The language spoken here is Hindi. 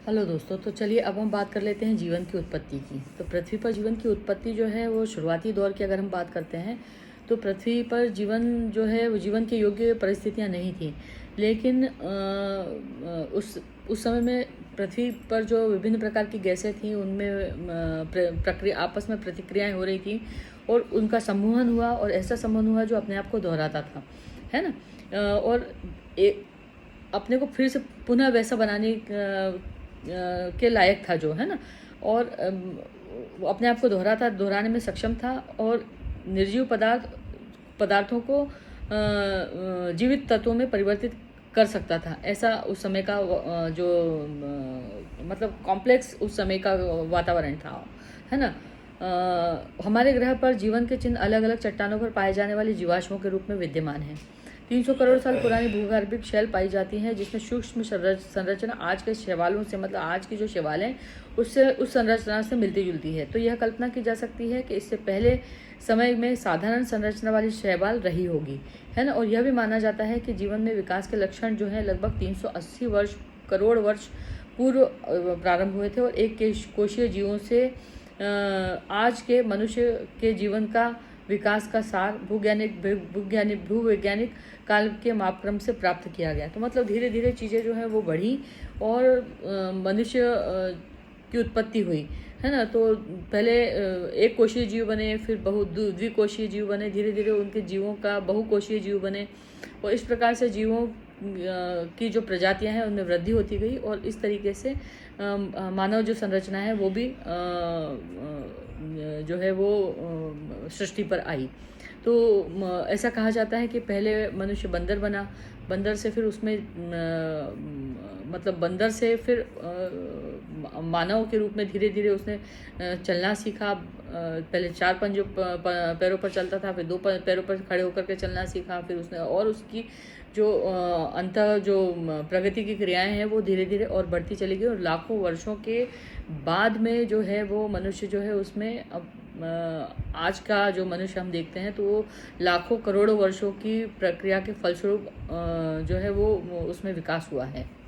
हेलो दोस्तों, तो चलिए अब हम बात कर लेते हैं जीवन की उत्पत्ति की। तो पृथ्वी पर जीवन की उत्पत्ति जो है वो शुरुआती दौर की अगर हम बात करते हैं तो पृथ्वी पर जीवन जो है वो जीवन के योग्य परिस्थितियां नहीं थी। लेकिन उस समय में पृथ्वी पर जो विभिन्न प्रकार की गैसें थीं उनमें प्रक्रिया आपस में प्रतिक्रियाएं हो रही थी और उनका सम्मोहन हुआ और ऐसा सम्मोहन हुआ जो अपने आप को दोहराता था, है ना। और एक अपने को फिर से पुनः वैसा बनाने के लायक था, जो है ना। और वो अपने आप को दोहराने में सक्षम था और निर्जीव पदार्थों को जीवित तत्वों में परिवर्तित कर सकता था। ऐसा उस समय का जो मतलब कॉम्प्लेक्स उस समय का वातावरण था, है ना। हमारे ग्रह पर जीवन के चिन्ह अलग अलग चट्टानों पर पाए जाने वाली जीवाश्मों के रूप में विद्यमान हैं। 300 करोड़ साल पुरानी भूगर्भिक शैल पाई जाती हैं जिसमें सूक्ष्म संरचना आज के शैवालों से, मतलब आज की जो शैवाल हैं उससे, उस संरचना से मिलती जुलती है। तो यह कल्पना की जा सकती है कि इससे पहले समय में साधारण संरचना वाली शैवाल रही होगी, है ना। और यह भी माना जाता है कि जीवन में विकास के लक्षण जो हैं लगभग 380 करोड़ वर्ष पूर्व प्रारंभ हुए थे और एक कोशीय जीवों से आज के मनुष्य के जीवन का विकास का सार भूवैज्ञानिक काल के मापक्रम से प्राप्त किया गया। तो मतलब धीरे धीरे चीज़ें जो है वो बढ़ी और मनुष्य की उत्पत्ति हुई, है ना। तो पहले एक कोशीय जीव बने, फिर द्विकोशीय जीव बने, धीरे धीरे उनके जीवों का बहुकोशीय जीव बने और इस प्रकार से जीवों की जो प्रजातियां हैं उनमें वृद्धि होती गई और इस तरीके से मानव जो संरचना है वो भी जो है वो सृष्टि पर आई। तो ऐसा कहा जाता है कि पहले मनुष्य बंदर बना, बंदर से फिर उसमें मतलब बंदर से फिर मानव के रूप में धीरे धीरे उसने चलना सीखा। पहले 4 पैरों पर चलता था, फिर 2 पैरों पर खड़े होकर के चलना सीखा, फिर उसने और उसकी जो अंतः जो प्रगति की क्रियाएं हैं वो धीरे धीरे और बढ़ती चली गई और लाखों वर्षों के बाद में जो है वो मनुष्य जो है उसमें अब आज का जो मनुष्य हम देखते हैं तो वो लाखों करोड़ों वर्षों की प्रक्रिया के फलस्वरूप जो है वो उसमें विकास हुआ है।